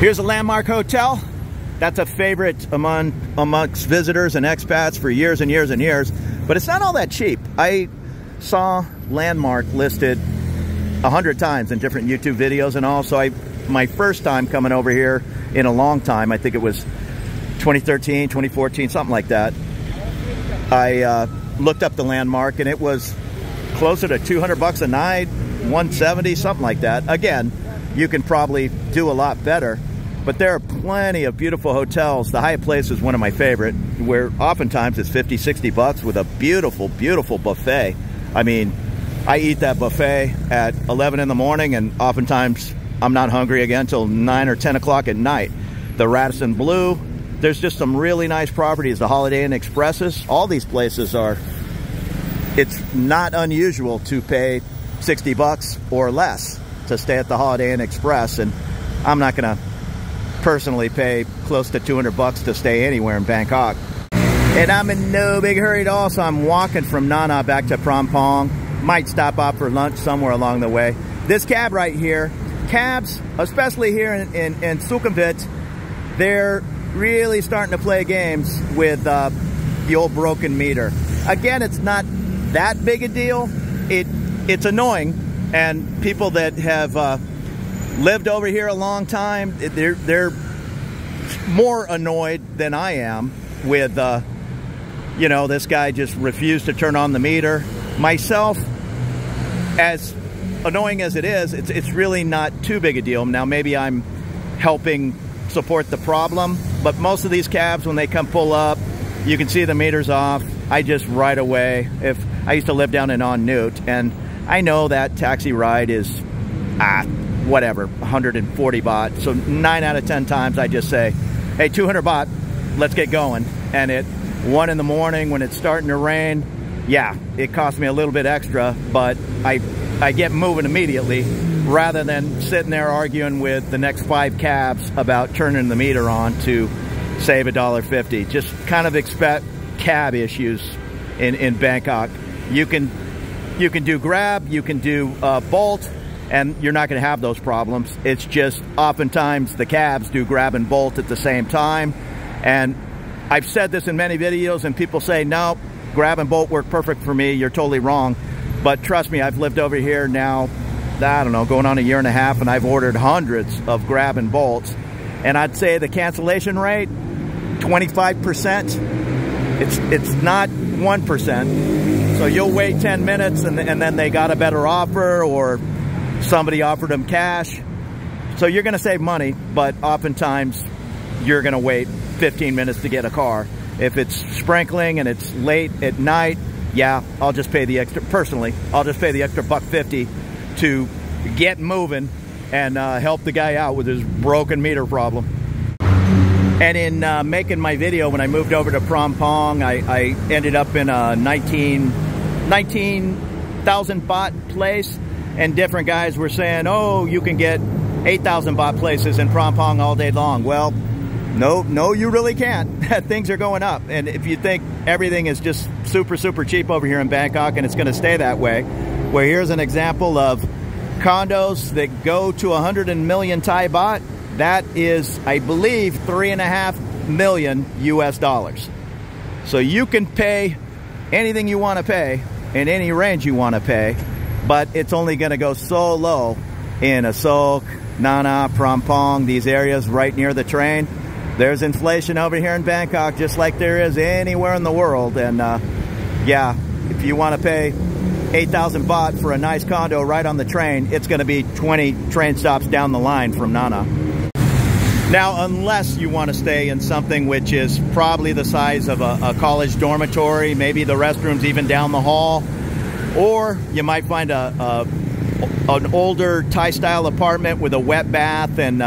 Here's a landmark hotel. That's a favorite amongst visitors and expats for years and years and years, but it's not all that cheap. I saw Landmark listed 100 times in different YouTube videos and all, so my first time coming over here in a long time, I think it was 2013, 2014, something like that, I looked up the Landmark and it was closer to 200 bucks a night, 170, something like that. Again, you can probably do a lot better, but there are plenty of beautiful hotels. The Hyatt Place is one of my favorite, where oftentimes it's 50, 60 bucks with a beautiful, beautiful buffet. I mean, I eat that buffet at 11 in the morning, and oftentimes I'm not hungry again until 9 or 10 o'clock at night. The Radisson Blu, there's just some really nice properties. The Holiday Inn Expresses, all these places are, it's not unusual to pay 60 bucks or less to stay at the Holiday Inn Express, and I'm not gonna personally pay close to 200 bucks to stay anywhere in Bangkok. And I'm in no big hurry at all, so I'm walking from Nana back to Phrom Phong. Might stop off for lunch somewhere along the way. This cab right here, cabs, especially here in Sukhumvit, they're really starting to play games with the old broken meter. Again, it's not that big a deal. It's annoying, and people that have lived over here a long time, they're more annoyed than I am with, you know, this guy just refused to turn on the meter. Myself, as annoying as it is, it's really not too big a deal. Now, maybe I'm helping support the problem, but most of these cabs, when they come pull up, you can see the meter's off. I just right away, if I used to live down in On Newt, and I know that taxi ride is, whatever, 140 baht. So 9 out of 10 times I just say, hey, 200 baht, let's get going. And at 1 in the morning when it's starting to rain, yeah, it costs me a little bit extra, but I get moving immediately rather than sitting there arguing with the next 5 cabs about turning the meter on to save $1.50. Just kind of expect cab issues in Bangkok. You can do Grab, you can do Bolt, and you're not going to have those problems. It's just oftentimes the cabs do Grab and Bolt at the same time. And I've said this in many videos, and people say, no, Grab and Bolt work perfect for me. You're totally wrong. But trust me, I've lived over here now, I don't know, going on a year and a half, and I've ordered hundreds of Grab and Bolts. And I'd say the cancellation rate, 25%. It's not 1%. So you'll wait 10 minutes, and then they got a better offer, or somebody offered them cash. So you're going to save money, but oftentimes you're going to wait 15 minutes to get a car. If it's sprinkling and it's late at night, yeah, I'll just pay the extra. Personally, I'll just pay the extra $1.50 to get moving and help the guy out with his broken meter problem. And in making my video, when I moved over to Phrom Phong, I ended up in a 19,000 baht place. And different guys were saying, oh, you can get 8,000 baht places in Phrom Phong all day long. Well, no, you really can't. Things are going up. And if you think everything is just super, super cheap over here in Bangkok and it's going to stay that way, well, here's an example of condos that go to 100 million Thai baht. That is, I believe, $3.5 million US dollars. So you can pay anything you want to pay in any range you want to pay, but it's only going to go so low in Asoke, Nana, Phrom Phong, these areas right near the train. There's inflation over here in Bangkok just like there is anywhere in the world. And yeah, if you want to pay 8,000 baht for a nice condo right on the train, it's going to be 20 train stops down the line from Nana. Now, unless you want to stay in something which is probably the size of a college dormitory, maybe the restrooms even down the hall, or you might find an older Thai-style apartment with a wet bath, and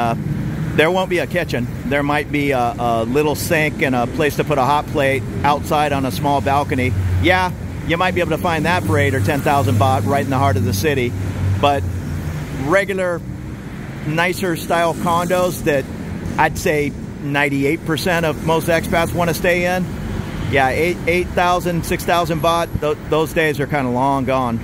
there won't be a kitchen. There might be a little sink and a place to put a hot plate outside on a small balcony. Yeah, you might be able to find that for 8,000 or 10,000 baht right in the heart of the city. But regular, nicer style condos that I'd say 98% of most expats want to stay in, yeah, 8,000, 6,000 baht, those days are kind of long gone.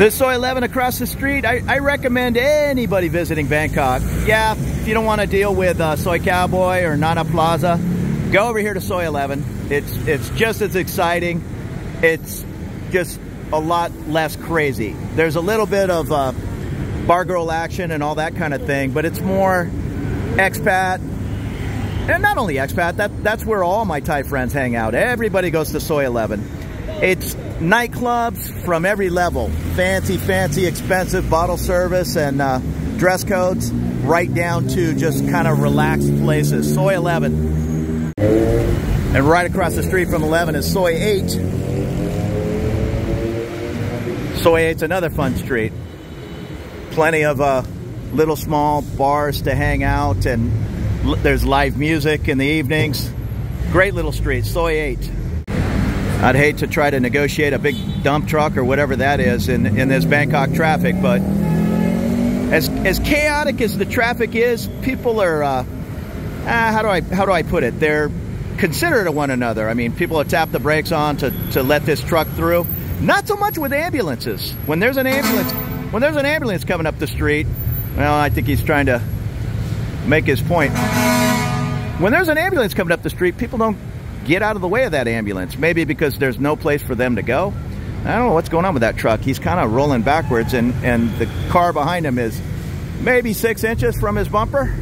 This Soi 11 across the street, I recommend anybody visiting Bangkok. Yeah, if you don't want to deal with Soi Cowboy or Nana Plaza, go over here to Soi 11. It's just as exciting. It's just a lot less crazy. There's a little bit of bar girl action and all that kind of thing, but it's more expat. And not only expat, that's where all my Thai friends hang out. Everybody goes to Soi 11. It's nightclubs from every level. Fancy, expensive bottle service and dress codes, right down to just kind of relaxed places. Soi 11. And right across the street from 11 is Soi 8. Soi 8's another fun street. Plenty of little small bars to hang out, and there's live music in the evenings. Great little street, Soi 8. I'd hate to try to negotiate a big dump truck or whatever that is in this Bangkok traffic, but as chaotic as the traffic is, people are, how do I put it? They're considerate of one another. I mean, people will tap the brakes on to let this truck through. Not so much with ambulances. When there's an ambulance coming up the street, well, I think he's trying to make his point. When there's an ambulance coming up the street, people don't get out of the way of that ambulance. Maybe because there's no place for them to go. I don't know what's going on with that truck. He's kind of rolling backwards, and the car behind him is maybe 6 inches from his bumper.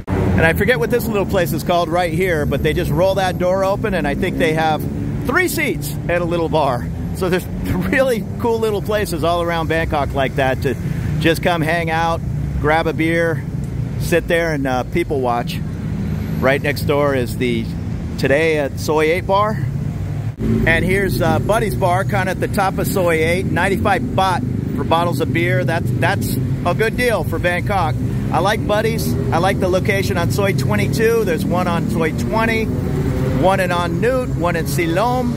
And I forget what this little place is called right here, but they just roll that door open, and I think they have 3 seats at a little bar. So there's really cool little places all around Bangkok like that to just come hang out, grab a beer, sit there and people watch. Right next door is the Today at Soi 8 bar. And here's Buddy's bar, kind of at the top of Soi 8. 95 baht for bottles of beer. That's a good deal for Bangkok. I like Buddy's. I like the location on Soi 22. There's one on Soi 20, one in On Nut, one in Silom,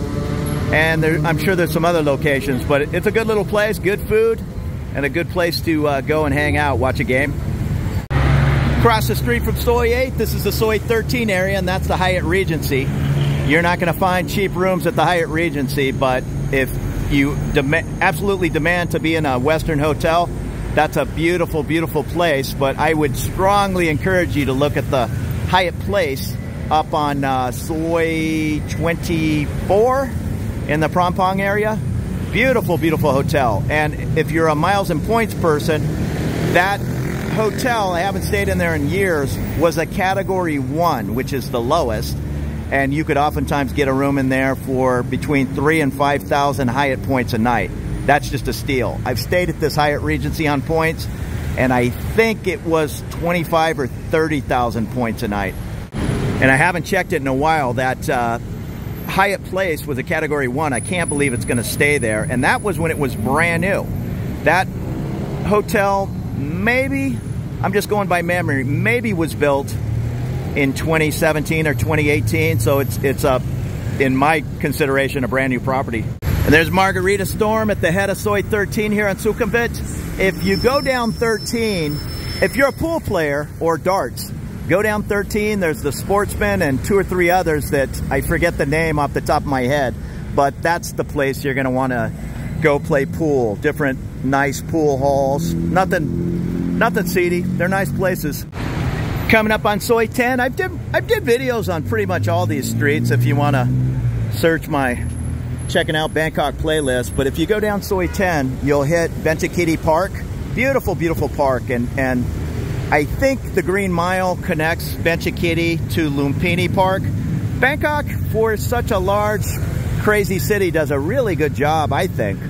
and I'm sure there's some other locations, but it's a good little place, good food, and a good place to go and hang out, watch a game. Across the street from Soi 8, this is the Soi 13 area, and that's the Hyatt Regency. You're not going to find cheap rooms at the Hyatt Regency, but if you absolutely demand to be in a Western hotel, that's a beautiful, beautiful place. But I would strongly encourage you to look at the Hyatt Place up on Soi 24 in the Prampong area. Beautiful, beautiful hotel. And if you're a miles and points person, that hotel, I haven't stayed in there in years, was a category 1, which is the lowest, and you could oftentimes get a room in there for between 3,000 and 5,000 Hyatt points a night. That's just a steal. I've stayed at this Hyatt Regency on points, and I think it was 25 or 30,000 points a night. And I haven't checked it in a while. That Hyatt Place was a category 1. I can't believe it's going to stay there, and that was when it was brand new. That hotel, maybe, I'm just going by memory, maybe was built in 2017 or 2018, so it's in my consideration, a brand new property. And there's Margarita Storm at the head of Soi 13 here on Sukhumvit. If you go down 13, if you're a pool player or darts, go down 13, there's the Sportsman and 2 or 3 others that I forget the name off the top of my head, but that's the place you're gonna wanna go play pool. Different nice pool halls, nothing seedy, they're nice places. Coming up on Soi 10, I did videos on pretty much all these streets if you want to search my checking out Bangkok playlist. But if you go down Soi 10, you'll hit Benchikiti Park. Beautiful, beautiful park. And I think the Green Mile connects Benchikiti to Lumpini Park. Bangkok, for such a large, crazy city, does a really good job, I think,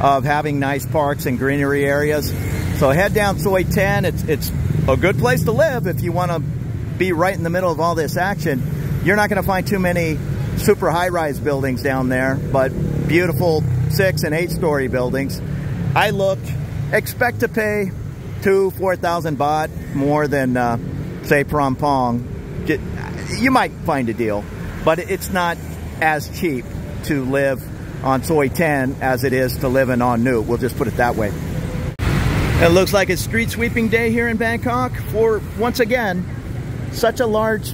of having nice parks and greenery areas. So head down Soi 10. It's a good place to live if you want to be right in the middle of all this action. You're not going to find too many super high-rise buildings down there, but beautiful 6- and 8-story buildings. I looked, expect to pay 2,000-4,000 baht more than, say, Prampong. You might find a deal, but it's not as cheap to live on Soi 10 as it is to live in On Nut. We'll just put it that way. It looks like it's street sweeping day here in Bangkok for, once again, such a large,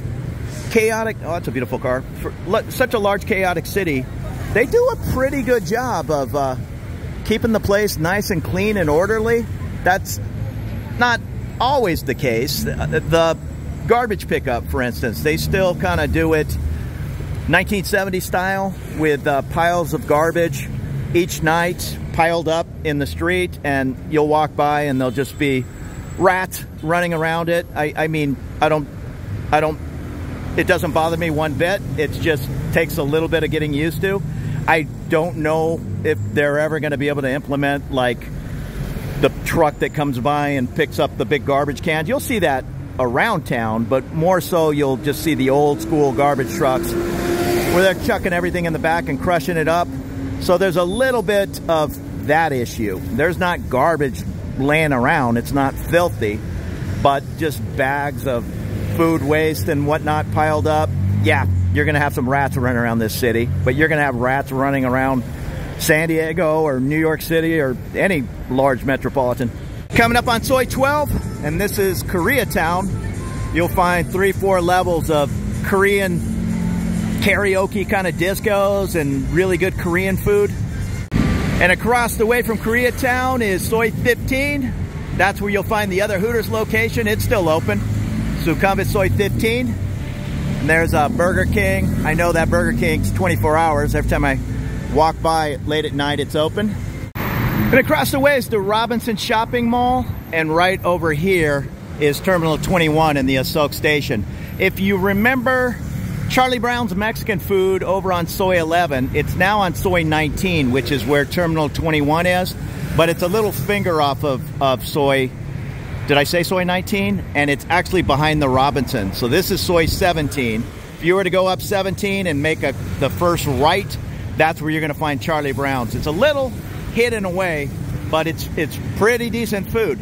chaotic, oh, that's a beautiful car. For such a large, chaotic city, they do a pretty good job of keeping the place nice and clean and orderly. That's not always the case. The garbage pickup, for instance, they still kind of do it 1970 style with piles of garbage each night piled up in the street, and you'll walk by and there'll just be rats running around it. I mean, it doesn't bother me one bit. It just takes a little bit of getting used to. I don't know if they're ever going to be able to implement like the truck that comes by and picks up the big garbage cans. You'll see that around town, but more so you'll just see the old school garbage trucks where they're chucking everything in the back and crushing it up. So there's a little bit of that issue. There's not garbage laying around. It's not filthy, but just bags of food waste and whatnot piled up. Yeah, you're going to have some rats running around this city, but you're going to have rats running around San Diego or New York City or any large metropolitan. Coming up on Soi 12, and this is Koreatown. You'll find 3-4 levels of Korean karaoke kind of discos and really good Korean food. And across the way from Koreatown is Soi 15. That's where you'll find the other Hooters location. It's still open. Sukhumvit Soi 15. And there's a Burger King. I know that Burger King's 24 hours. Every time I walk by late at night, it's open. And across the way is the Robinson Shopping Mall. And right over here is Terminal 21 in the Asoke station. If you remember Charlie Brown's Mexican food over on Soi 11, it's now on Soi 19, which is where Terminal 21 is. But it's a little finger off of Soi, did I say Soi 19? And it's actually behind the Robinson. So this is Soi 17. If you were to go up 17 and make the first right, that's where you're going to find Charlie Brown's. It's a little hidden away, but it's pretty decent food.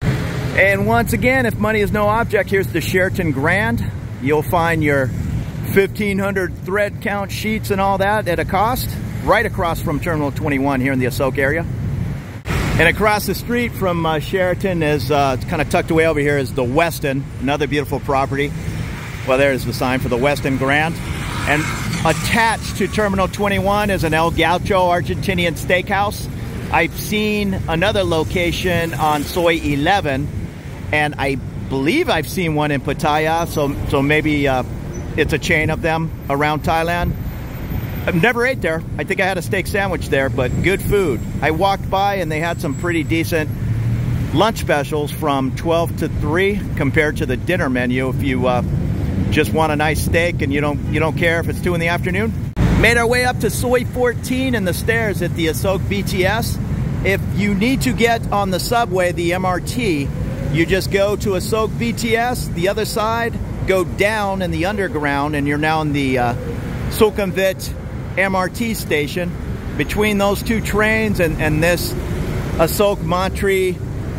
And once again, if money is no object, here's the Sheraton Grand. You'll find your 1,500 thread count sheets and all that at a cost, right across from Terminal 21 here in the Asoke area. And across the street from Sheraton is kind of tucked away over here is the Westin, another beautiful property. Well, there's the sign for the Westin Grand. And attached to Terminal 21 is an El Gaucho Argentinian steakhouse. I've seen another location on Soi 11, and I believe I've seen one in Pattaya, so maybe it's a chain of them around Thailand. I've never ate there. I think I had a steak sandwich there, but good food. I walked by and they had some pretty decent lunch specials from 12 to 3 compared to the dinner menu if you just want a nice steak and you don't care if it's 2 in the afternoon. Made our way up to Soi 14 and the stairs at the Asoke BTS. If you need to get on the subway, the MRT, you just go to Asoke BTS, the other side, go down in the underground, and you're now in the Sukhumvit MRT station. Between those two trains and this Asoke Mantri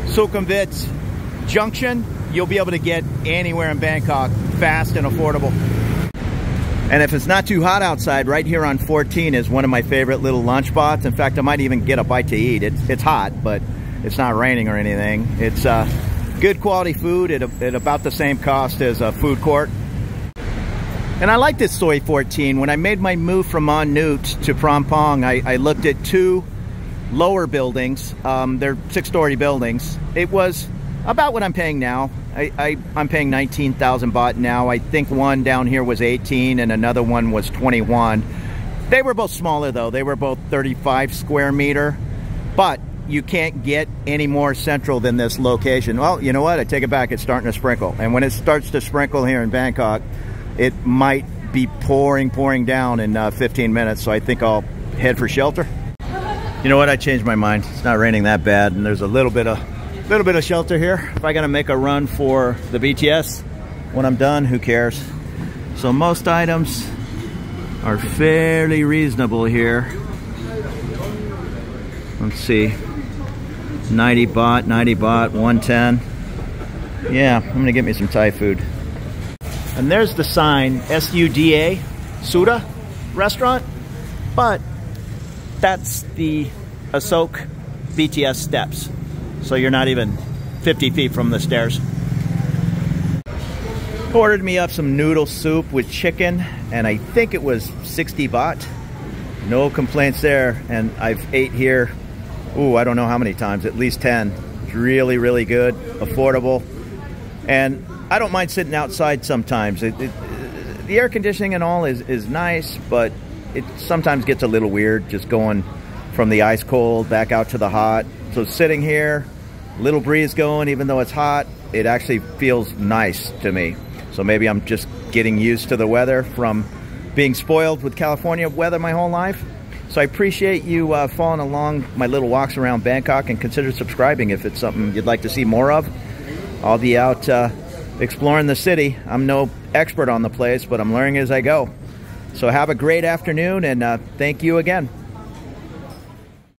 Sukhumvit junction, you'll be able to get anywhere in Bangkok fast and affordable. And if it's not too hot outside, right here on 14 is one of my favorite little lunch spots. In fact, I might even get a bite to eat. It's hot, but it's not raining or anything. It's good quality food at about the same cost as a food court. And I like this Soi 14. When I made my move from Mon Nut to Phrom Phong, I looked at 2 lower buildings. They're 6-story buildings. It was about what I'm paying now. I'm paying 19,000 baht now. I think one down here was 18 and another one was 21. They were both smaller though. They were both 35 square meter, but you can't get any more central than this location. Well, you know what? I take it back. It's starting to sprinkle. And when it starts to sprinkle here in Bangkok, it might be pouring down in 15 minutes. So I think I'll head for shelter. You know what? I changed my mind. It's not raining that bad, and there's a little bit of shelter here. If I gotta make a run for the BTS when I'm done, who cares? So most items are fairly reasonable here. Let's see, 90 baht, 110. Yeah, I'm gonna get me some Thai food. And there's the sign, SUDA, Suda restaurant, but that's the Asoke BTS steps. So you're not even 50 feet from the stairs. Ordered me up some noodle soup with chicken, and I think it was 60 baht. No complaints there, and I've ate here I don't know how many times, at least 10. It's really, really good, affordable. And I don't mind sitting outside sometimes. The air conditioning and all is nice, but it sometimes gets a little weird just going from the ice cold back out to the hot. So sitting here, little breeze going, even though it's hot, it actually feels nice to me. So maybe I'm just getting used to the weather from being spoiled with California weather my whole life. So I appreciate you following along my little walks around Bangkok, and consider subscribing if it's something you'd like to see more of. I'll be out exploring the city. I'm no expert on the place, but I'm learning as I go. So have a great afternoon, and thank you again.